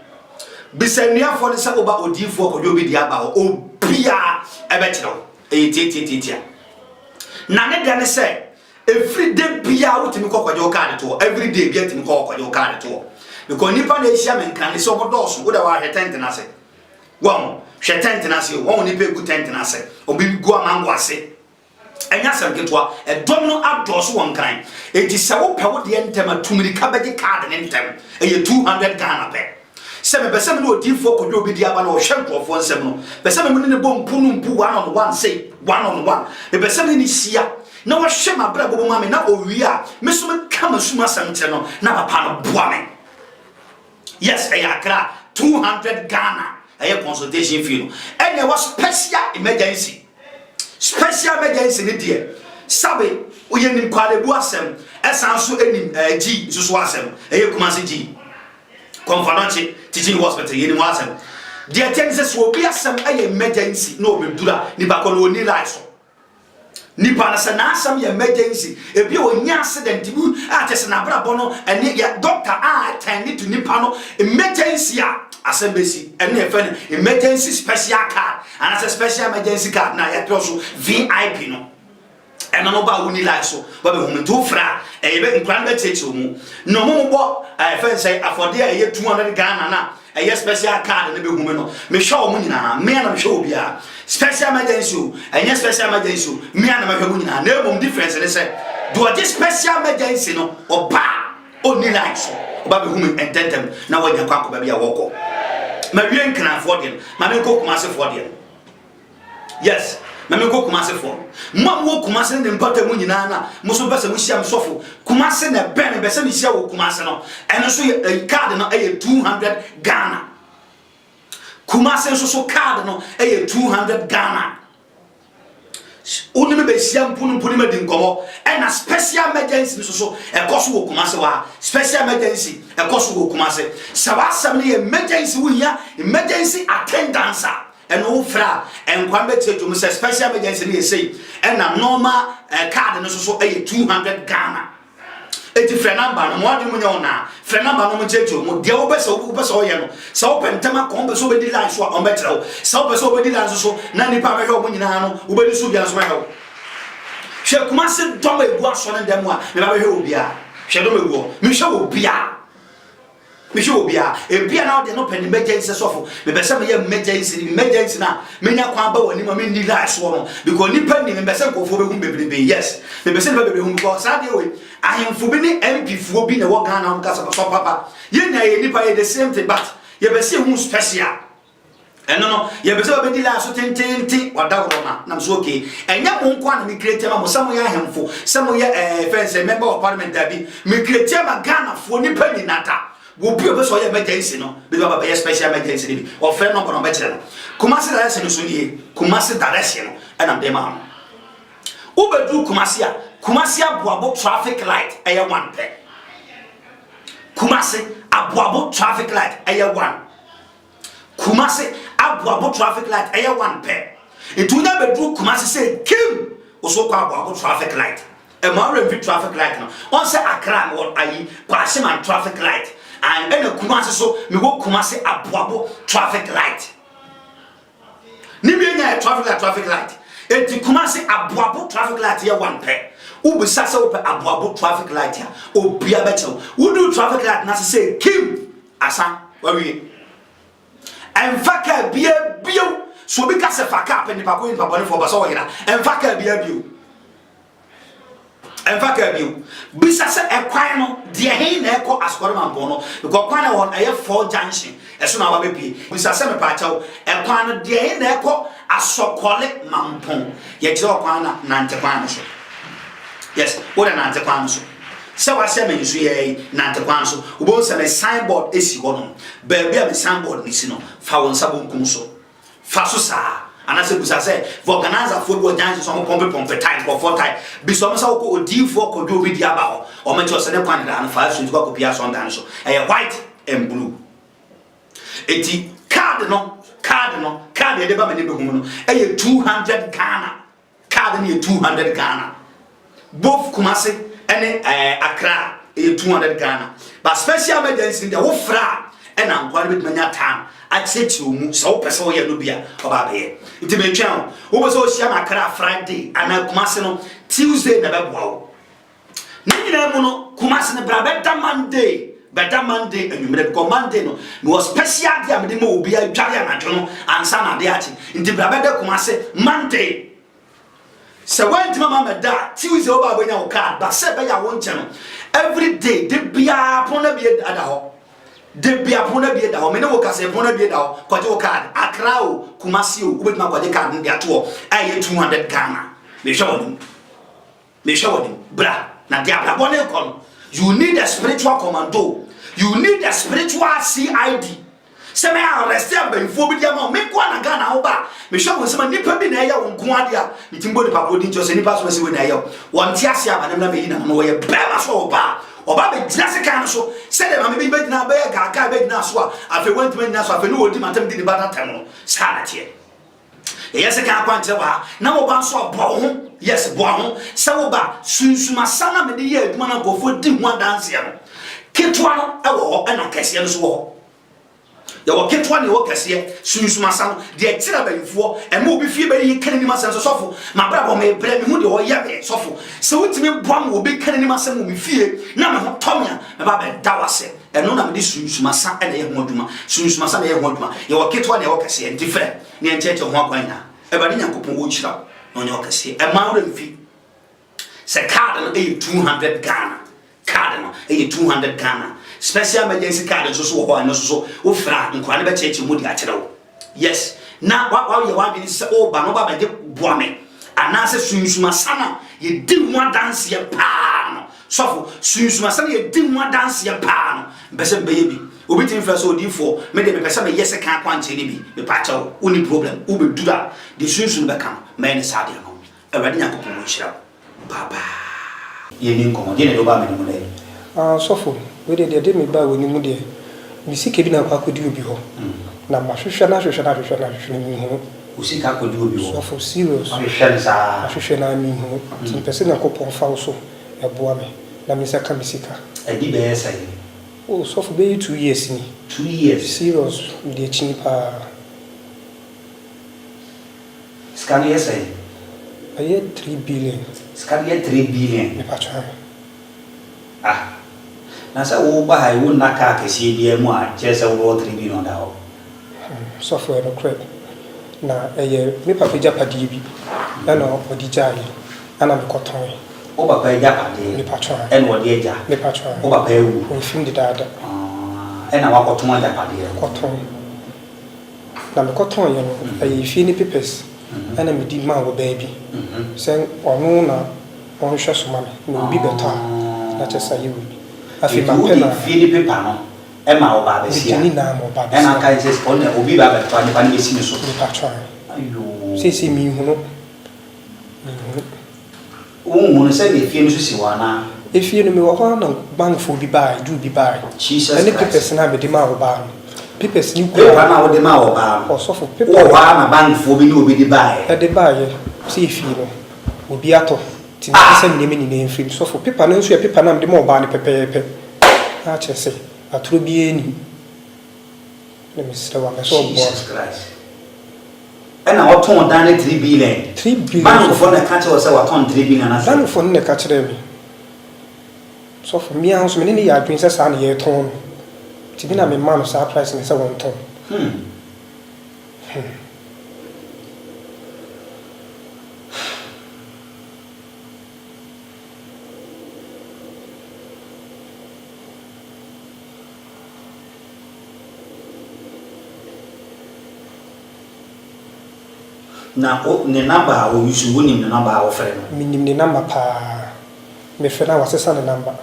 Bisa nua fo ne se oba odifo ko yo bi dia ba obia e be kira. Titia. Na ne de ne say every day bia wotimi kokwaje card to every day bia timi kokwaje card to because nipa na ehia menkan se obodoso wo da wa tent na se won hwe tent na se won nipa gu tent na se obi gu amango ase enya sem ketwa edom no adoso won kan enti se wo pe wo de ntem atumiri ka beje card ne ntem eye 200 Ghana pe se me bese me no odifo kodwo obi dia ba na o hwe nkrofo nsem no bese me ne bompu no mpu one on one say one on one e bese me ni sia na wa hwe mabra bobo mame na owi a me so me kama suma samte no na papa no boa me yes Accra 200 Ghana consultation fee no and there was special emergency ne die sabe oyenim kwalebu asem esanso enim G so asem Kumasi G Confidential Teaching Hospital yenim asem die tense so obi asem emergency no obedura ni ba ko no ni life nipa na se na asam ya emergency ebi onya accident bu atese na brabo no ene ya doctor attend to nipa no emergency asem besi ene e fa emergency special card and as a special emergency card na ya so VIP no ene no ba woni life so ba be hum to fra e be nkran be cheche mu no mo bo fa say afode e 200 Ghana na a special card ne be hum no me show mu nyina me na me show bia special emergency and special emergency me na me hum nyina na mum difference ne say do this special emergency no oba oni like so oba be hum ententem na wanya kwa ba bia woko ma wie nkran afode ma me ko Kumasi afode yes ma me ko Kumasi afode mo Kumasi ne mpata mu nyina na mo so besa mo hia me sofo Kumasi na ben besa me hia wo Kumasi no eno so card no 200 Ghana Kumasi so card no 200 Ghana onime be hia mpunu me di nkomo ena special emergency so ekoso wo Kumasi wa special emergency ekoso wo Kumasi sawa ne emergency wo hia emergency attendance and no fra and kwambe to say special emergency ne say and na normal card no so 200 Ghana eti fra number no mo ade mu nya ona fra number no mo checho mo de obesa oye no sa opentama ko obesa obedi line so on betreo sa obesa obedi line so na nipa be ho mo nyina no obedi so bia so ma ho hwe Kumasi dom egu aso ne dem a me ba be ho obia hwe dom egu me hwe obia ebia na de no pen emergency sofo me be se me emergency na me nya kwa ba wani ma me ni life so no because ni pen ni me be se ko fo be hu bebrebe yes me be se be hu because ade we ahemfo bi ni MP fo bi na wo Ghana am kasa so papa ye nya ye nipa ye the same thing but ye be se hu special no ye be se be di life so tententi wada roma na so okay enya mo nkwa na me create ma mo samo ya ahemfo samo ya fence member of parliament abi me create ma Ghana fo nipa ni nata wo bi obeso ya emergency no be baba be special emergency bi o friend no be chere no Kumasi direction so nie Kumasi direction no na dem am ubedu Kumasi aboabo traffic light eye one pe Kumasi aboabo traffic light eye one Kumasi aboabo traffic light eye one pe etunya bedu Kumasi say kim oso kwa aboabo traffic light e ma review traffic light no on say Accra what ayi Ashima traffic light and ena Kumasi so me go Kumasi aboabo traffic light ni bi nya traffic light enti Kumasi aboabo traffic light here one pe ubi sasa upe aboabo traffic light ya obia becho udu traffic light na say kim asa wawi enfaka bia bio so bi ka se faka pe ni pa ko ni pa bone for ba so wira enfaka bia bio En fact, bisa se ekwan no de he na ekọ askwara mampo no because kwan na won aye 4 junction eso na ba bepi bisa se me pa chaw ekwan no de he na ekọ asokole mampo ye kire kwan na nante kwan so yes wo na nante kwan so se wa se me nsu ye nante kwan so wo se me signboard esi ho no ba bia me signboard ni si no fa won sabo nkum so fa so sa anase busa say organizer football dance so mo pompe time for 4 time bi so mo sa ko odi for ko do bi dia ba ho o me cho se ne kwan da na 5 so ko pia so dan so white and blue eti card e de ba me ne be hu no 200 Ghana card ni 200 Ghana both Kumasi and Accra 200 Ghana but special emergency the wo fra and am kwani bit manya time accept mu so person wo ye no bia oba be iti me twan wo so hia na Accra Friday and Kumasi no Tuesday na be boa ni nyina mu no Kumasi na bra be da Monday anwumre because Monday no was special dia me de mo obi a dware anadwo no ansa na de achi iti bra be da Kumasi Monday so when mama me da Tuesday oba bonya wo card but say be ya won cheno every day de bia pona bia ada ho de bia pona bia da ho me ne wo ka se pona bia da ho kwaje wo card Accra o Kumasi o obetima kwaje card ndi ato aye 200 Ghana me hwe woni bra na dia bra bone kon you need a spiritual commando you need a spiritual CID se me arrest am ben fo bi dia ma me kwa na Ghana wo ba me hwe won se ma nipa bi na ya won ko ade a mitimbo nipa ko din jo se nipa so se we na ya won ti ase aba na me yi na no wo ye bema so ba oba be gina se kan so se de ma me bi gina ba ya gaga be gina so a afi won ti gina so afi no odi matam di ba ta no sa na tie yes kan kwante wa na wo ba so bo ho yes bo ho se wo ba sunsuma sana me de ye aduma na go fo di ho dance ya no ketwa no e wo ho e na kese no so wo ya wo ketwa ne wo kese sunsuma sana de tira banfo e ma obi fie ba yi kan ni masem so sofo ma bra bo me bre me hu de wo ya be sofo se wutimi boam wo be kan ni masem mo me fie na me ho tomia me ba be da wase eno na me de sunsuma sa e na ye ho aduma sunsuma sa na ye ho aduma ya wo ketwa ne wo kese different ne encheche ho akwan na e ba de nyankopon wo chira no ne wo kese e ma wura mfi se card no 200 Ghana card no 200 Ghana special emergency card so wo ho no so wo fra nkwa ne be cheche mu di a kire wo yes na wa ye wa bi se o ba no ba be boa me anase sunsuma sana ye di ho dance ye pa no sofo sunsuma sana ye di ho dance ye pa no be se be ye bi obi tin fa so di for me de me pese me yes kan kwante ni bi me pa cha wo uni problem wo be dura de sunsun be kan me ne sade no e wadi yakopon wo hira baba ye ni nkomo de ne do ba me mu ne sofo we de me ba woni mu de mi sike bi na kwa kodi obi ho na mahwehwe na mi ho usika kodi obi ho sofo serious mahwehwe na mi ho tin pese na kopon fa wo so e boa me na mi saka mi sika e di be sai oh sofo be 2 years ni 2 years serious de chini pa scan yes ai aye 3 billion scan ye 3 billion me pa cha na sa wo ba hai wo na ka ke si bi mu a che sa wo 3 billion da ho sofo no crap na eye me papa japadi bi na no odi jale ana me koton o papa japadi me pa cha en wo de ja me pa cha o papa ewu o film de dada na wa koton japadi koton na me koton ye no eye fi ni papers ana me di ma wo baby sen onu na on hwe so ma me no bi beta na che sa yewu afi ma pe na fi ni paper no e ma o ba be sia ni na mo ba be e na kai se on obi ba be to ani ba ni si ni so me pa cha ayo si mi hu no mo se ni fi ni so si wa na if you know me wa na bank for bi buy do bi buy Jesus any papers na me di ma wo ba papers ni ko pa na wo de ma wo ba o so for paper wo wa na bank for bi ni obi di buy e de buy si fi no obi ato tin se ni me ni na film so for paper na so ya paper na me di ma wo ba ni pepepe a che se atro bi eni na me se wa me so bo Jesus Christ ena wo ton dan 3 billion 3 billion bank for na ka che wo se wa ton 3 billion na bank for na ka chere me so for me house me ni ya adwin se sa na ye ton ti bi na me ma no sa price ni se won ton na ne number o use woni ne number o frɛ no minim ne number pa me frɛ na wasesa ne number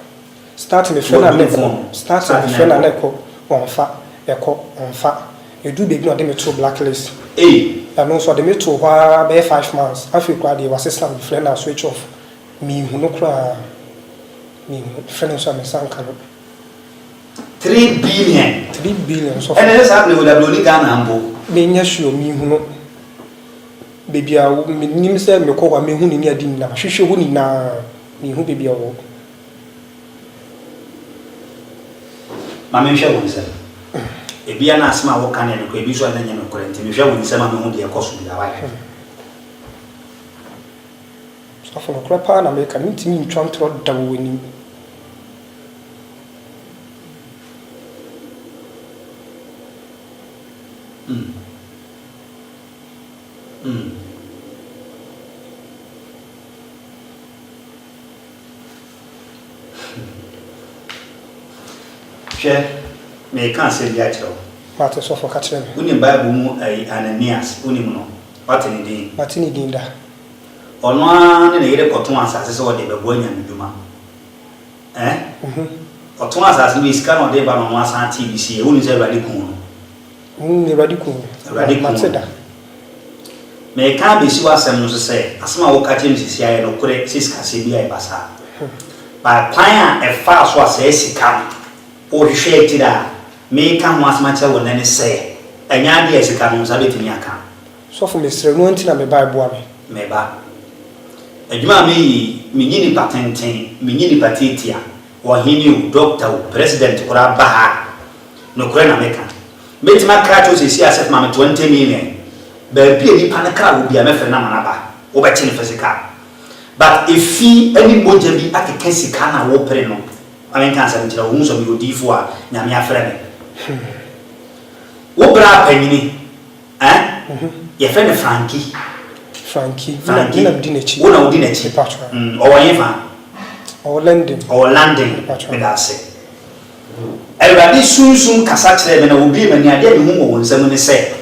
start me frɛ na ne ko start me frɛ na ne ko onfa onfa edu be bi no de me to blacklist no so de me to hwa be 5 months afi kwa de wasesa me frɛ na switch off mi hu no kra mi frɛ no so me sanka no 3 billion so and this happen with the bloody Ghana ambo me nya sure mi hu no baby a me nim sɛ me kɔ wa me hu ni adi na hwehwɛ hu ni na me hu baby a wo ma me hwɛ won sɛ ebia na asema wo kan ne ko ebi so na nya me korenti me hwɛ won sɛ ma me hu de ekoso da wa so for no krapa na me kan ntimi ntwam tro da wo ni Share me can say the actual. What is for catching? Uni Bible mu Ananias uni mu no. What in din? What in din da? Ono ne yere koton asase se wo de bebo anya nduma. Koton asase we sika no de ba no asan TBC e uni se Awurade kun no. Ne Awurade kun. Awurade kun. Me can be si wasem no so say asema wo catch him sisi aye no kure siska se bi aye basa. Ba plan e fa so ase sika o hwehwe tira me kan ho asmacha wona ne se anya de esika no sabe timi aka so for me sre no antina me bible ame me ba adwuma me nyini patenten me nyini patitia wo hini doctor president ora ba ha no kore na meka metima krato se si asef ma me 20 million ba bia ni pa na kra wo bia me fere na manaba wo be chine physical but if he any moja bi akeka sika na wo pere no I can't say until whom some you do for Namia friend. What bra penny? Your friend Frankie. Dinner, one of dinner, or ever, or London, with us. Everybody soon cassette and will be many idea whom when someone say.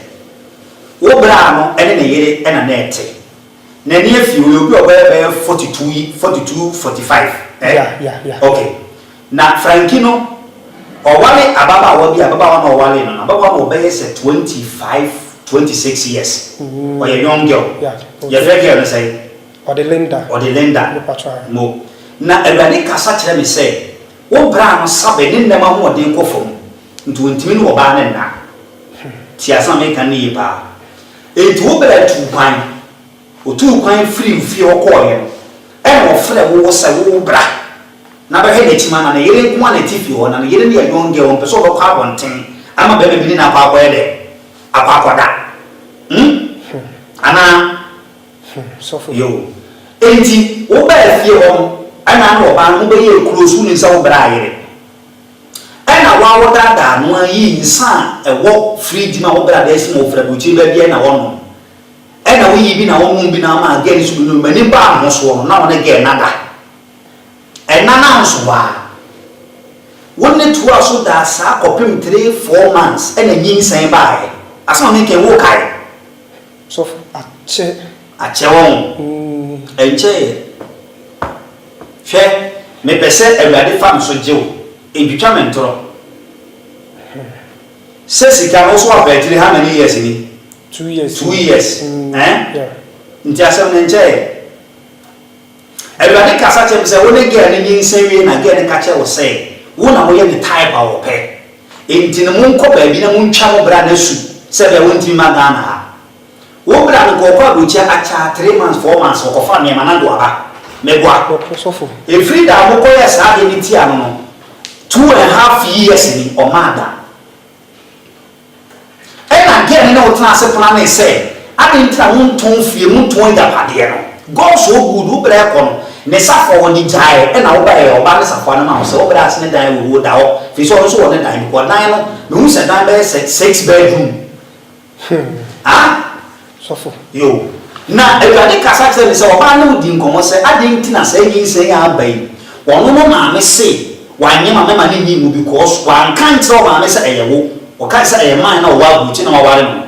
What bra no any and a net. Nanny, if you will be aware 42, 45. Yeah. Okay. Na Frankino owale ababa wa bi ababa wa owale no ababa wa be say 26 years or a young girl your friend girl say or the lender mo na Awurade kasa kire me say wo bra no sabe ne nnema ho ode nkofom ntu ntimi no oba na na ti asa me kan ni ba etu wo bra tu kwan o tu kwan free fie okoye e no frɛ wo say wo bra na ba he ne tima na yere nko na tifi ho na yere ne ya yonge ho pese obo kwa bonten ama bebe bi na pa akwa de akwa ana so for yo enti wo ba fie ho ana no ba no be ye close ni sa wo bra yere ana wa wo da no ayi nsa e wo free ma wo bra da esi mo fra buchi ba bi na wo no ana wo yi bi na wo mu bi na ma ga ni su no mani ba ho so no na wo ne ga na da enana nsoa wonne tuwa so da sa kopim 3-4 months ena nyinsan baaye asama me ken wo kai so ache won enche hwe me pese Awurade fa so jewo edwitwa mentoro sesika no so abatiri how many years ni 2 years nti asem ne enche Awurade kasa chem se wona ge ne nyinsawie na ge ne ka che wo se wona wo ye ne type a wo pe enti ne mun ko ba bi na mun twa wo bra na su se be wonti ma ga na ha wo bra ne ko kwa bucha acha 3 months 4 months ko fa ne ma na do aba me gwa sofo e free da mo ko ye sa de ni ti ano no 2.5 years ni o ma da e na ge ne no tna se plan ne se ade ntra mun ton fie mun ton da pade no God so good wo bra ko no ne safo ho ni jae e na wo ba ye oba ne safo na ma wo se wo bra se ne dan wo da ho fi so no so wo ne dan ko dan no me hu se dan be 6 bedroom sofo yo na Awurade kasa se se oba na odi nkomo se ade ntina se yin se ya bai wono no ma me se wanye ma me ne nyi mu because wan kan tro ma me se eyewo o kan se eye man na wo abuchi na wo ware no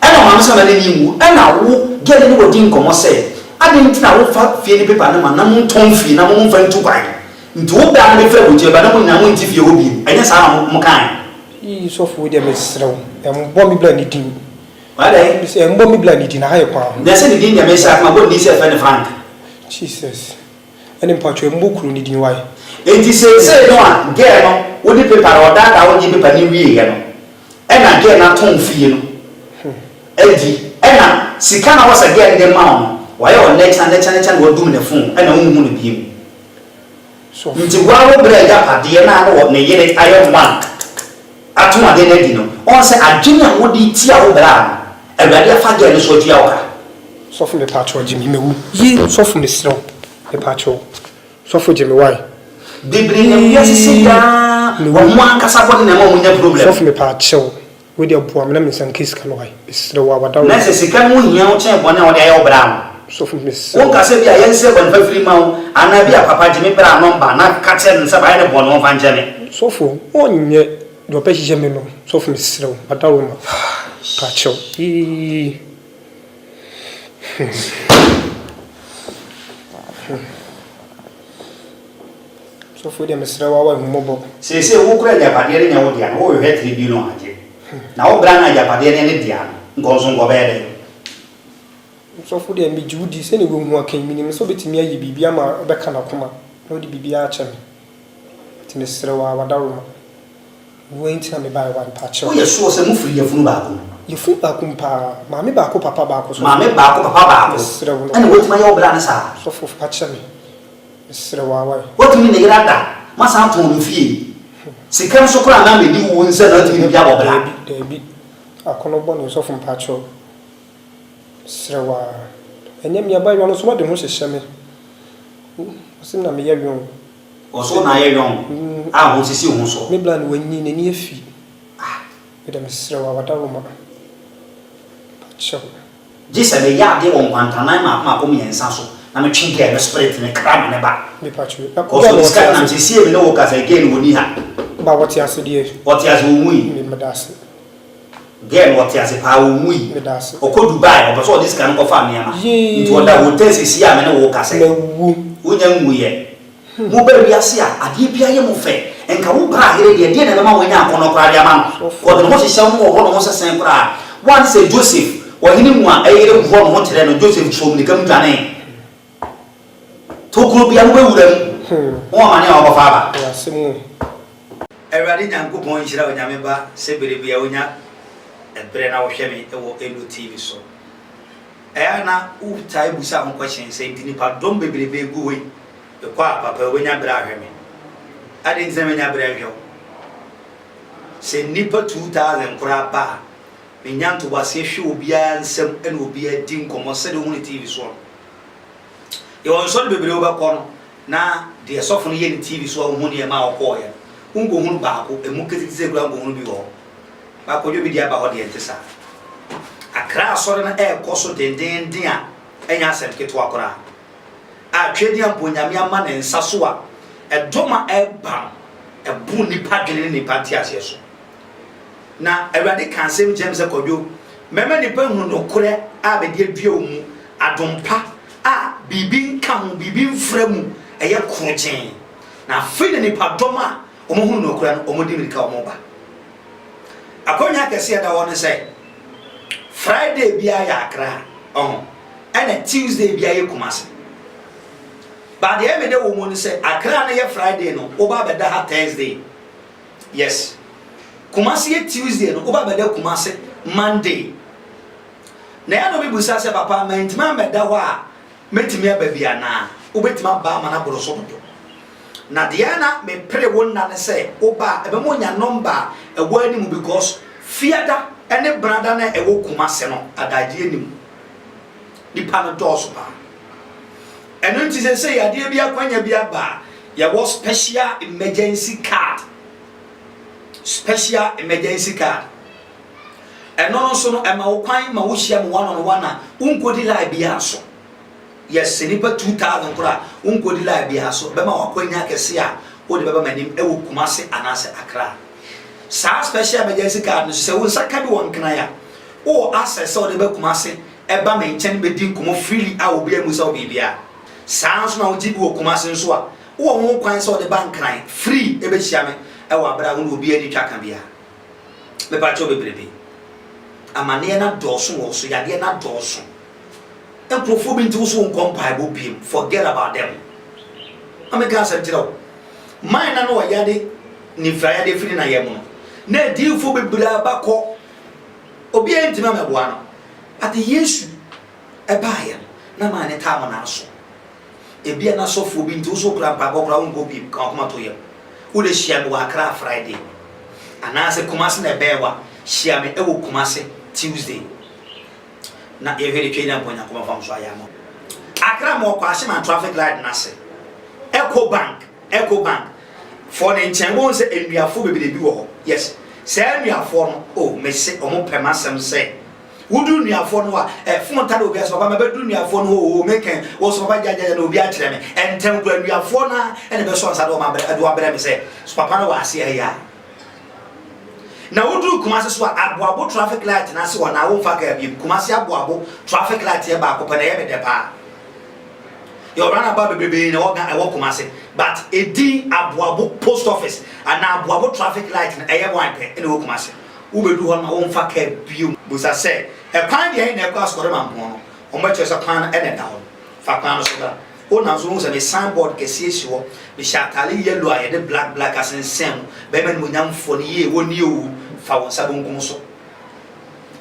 e na ma me se ma ne nyi mu e na wo get any what in come say I didn't know what fee paper na mo ton fee na mo mfa ntu kwan nti wo bra na be fa buje ba na mo nya mo nti fie obi enya sa mo kan yi so fu de mesrew em bo mi bla ni din wale em bo mi bla ni din ha ye kwa na se ni din ya me sa ma bo ni se fa ne Frank Jesus ene mpacho em bo kru ni din why enti se no a get no wo di paper o da wo di paper ni wie ye no e na get na ton fie no edi e na sika na wasa get de ma no wa ye o next wo dum ne phone e na wo hu ne biem so nti wa wo bra ya pade na wo ne yere ayo man atuma de na di no on se adwene a wo di ti a wo bra awurade afa get ne so tua wo ka so fu me pacho jimi mewu yi so fu mesrew me pacho so fu jimi why bibiri ne yesi sida wo mo ankasa bo ne ma mo nya problem so fu me pacho we dey boa me na me san case kan why mesrew wa wada na se sika mo hia wo chen bo na wo de ayo bra so fu mesrew won ka se bia yen se bon fa firi ma wo ana bia papa jimi bra number na ka chen se ba ne bo no fa njeme so fu onye do pe jeme no so fu mesrew wada wo ma pacho yi so fu de mesrew wa humobo se wo kura ya pade ne nya wo dia no wo hwe tribi no aje na wo bra na ya pade ne dia ngonso ngo bele so fu de mi judi se ne wo hu akan minim so betimi ayi bibia ma obeka na koma no de bibia a cheme ti mesrew wa wadawo wo enti na me ba wa pacho wo ye so se mu firi yefunu ba ko yefu ba ko pa maame ba ko papa ba ko so maame ba ko papa ba ko mesrew no ana wo ti ma yo bra na sa so fu pacho me mesrew wa wa wo ti mi ne irada masa to no fie sika so kura na me di wo nse na ti mi bia bo bra Debi akono bonu so fun pacho srewa enyem ya ba yo no so de ho hyehye me osim na me ya yon o so na ye yon a ho sisi ho so me bla ni wanyi na ni afi me da me srewa wada wo ma pacho jisa me ya de won kwantana ma ko me yensa so na me twinke e spirit ne kram ne ba me pacho ko so diska na sisi me no wo ka sa again woni ha ba wati ase die wati as wo mui me medase gen wati as pa wo mui medase o ko Dubai o so diska no ko fa me ama nti oda wo tesi si a me no wo ka sa mewu wonya nwuye mo bere bi ase a ade bia ye mo fe enka wo bra here de na ma wonya akono kra de ama ko de mo hyehyɛ mo wo no sesen kra one say Joseph wo hini mu a eyere wo no ho tere no Joseph so ni kam dwane to kuro bia wo bewuram wo ma ne a wo fa ba ya semu Erade Nyankopon hira onyame ba se bere bia wonya ebre na wo hwe me wo Elo TV so na utai busa ho question say di nipa dom bebrebe gu we kwa papa wonya bra hwe me ade nze menya bra hwe se nipa 2000 kura ba me nyanto wase hwe obia nsem ene obia di nkomo se de hu TV so e won so bebrebe wo ba kono na de sofo no ye ni TV so hu ne ma okoye ungo hu ba ko e mu ketise gura ngo hu bi ho ba ko jo bi dia ba ho de entesa akra asore na e koso denden a enya asem keto akora a twedi amponyame ama ne nsaso a edoma eba ebu nipa dwene nipa ti ase so na awurade kan sem James Kodwo mema nipa hu no kore a be de dua mu adompa a bibi nka hu bibi mfra mu eye krochen na fe ne nipa doma omo hu no kore no omo di mirika omo ba akonya kese da won say Friday bia ya Accra and Tuesday bia ye Kumasi but the emede wo mo say Accra na ye Friday no oba beda ha Thursday yes Kumasi ye Tuesday no oba beda Kumasi Monday na ya no bi busa say papa mentima beda ho a metimi ababia na obetima ba ma na boro so do na dia na me pere won na ne say oba ebe mo nya number e wo ani mu because fiada ene brada na ewo Kumase no adaje anim nipa no doso pa eno nti se yade bia kwanya bia ba ya wo special emergency card eno no so no ema wo kwan ma wo hia mo one on one na unkodi la bia so yes nipa 2000 kura unkodi la bia so be ma wakwanya kese a wo de baba manim ewo Kumase anase Accra sa special emergency card no se won saka bi won kana ya o access o de be Kumase eba me nchen be di nkomo freely a obi amusa obi bia saa so na wo jibi wo Kumasi nso a wo ho kwan so de bankran free ebe hia me e wa bra wo obi ani twaka bia me pa cho bebrebe amane na doso wo so yade na doso enkrofo bi nti wo so nkom Bible biem forget about them ameka sentiro man na no yade ni fra yade free na yemu no na di fo bebre abakọ obi entima meboa no ati Yesu ebaye na mane ta mo na so ebia na so fo bi nti so kra pa kra won go bi kan kuma to ye wo le hia me wa Accra Friday ana se Kumasi na bewa hia me e wo Kumasi Tuesday na every train na bonya kuma fam so ayamo Accra mo kwa shima traffic light na se Eco Bank for the nchen se enuafo bebere bi wo ho yes se enuafo no oh me se omo pemasem se wudu nuafo no a fonta do obi so ba bedu nuafo no o meken wo so ba jajaja no obi a kire me entem kura nuafo na ene be so nsa do ma bere do abere me se so papa no wa ase ya na wudu Kumasi so aboabo traffic light na se wona wo fa ka bi Kumasi aboabo traffic light e ba ko pa na ye be de pa your run about bebebe na woga e wo Kumasi but edi aboabo post office and aboabo traffic light na eye wan pe ene wo Kumasi wo bedu ho na wo fa ka biom busa se e kwan de na e kwa skore mampo no o ma chese kwan e na da ho fa kwan so da o na so se me signboard ke sie si wo me shatale yellow a ye de black asensem be me no nyamfo ne ye woni o fa won sabonkum so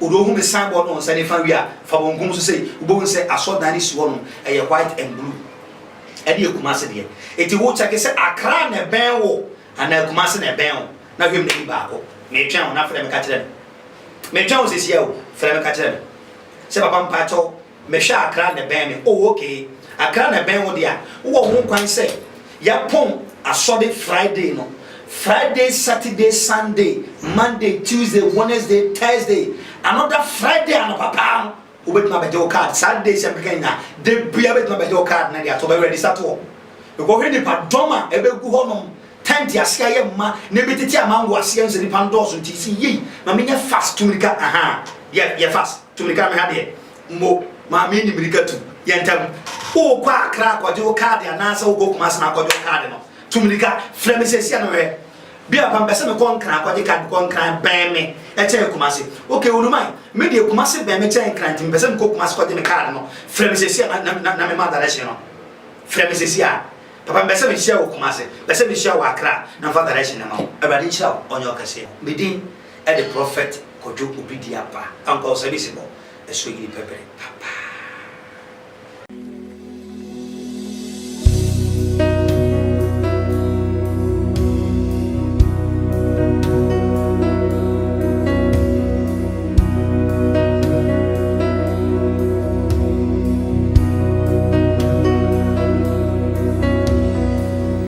o do hu me signboard no se ne fa wi a fa bonkum so sei wo bo se asodan si wo no e ye white and blue ene e Kumasi de eti wo check se Accra na ben wo ana Kumasi na ben wo na hwem na ba ko me twan na frem ka kire me twan se sia wo frem ka kire se papa mpa cho me hwa Accra na ben me oh okay Accra na ben wo dia wo ho kwan se ya pon asode Friday no Friday, Saturday, Sunday, Monday, Tuesday, Wednesday, Thursday, another Friday and papa ubet ma bejo card Saturday se pekena de bia bet ma bejo card na dia to be ready start wo because when the padoma ebe gu honom tent ya sia ye ma na betiti amango asia nse ni pandos nti si yi ma menya fast tumika aha ye fast tumika me ha de mo ma me ni mirika tu ye ntam o kwa Accra kwa jo card ya na sa o go Kumasi na kwa jo card no tumika fleme se sia no we bia pam bese me konkran kwa je card konkran ben me e che Kumasi okay ulumai me de Kumasi ben me che konkran tim bese me Kumasi kwa je me card no fleme se sia na me ma direction no fleme se sia papa bese me share wo Kumasi bese me share wo Accra na fa direction na ma e ba di share onyo kase me din e the prophet Kojo Obidiapa anko service bo e so yi pepe papa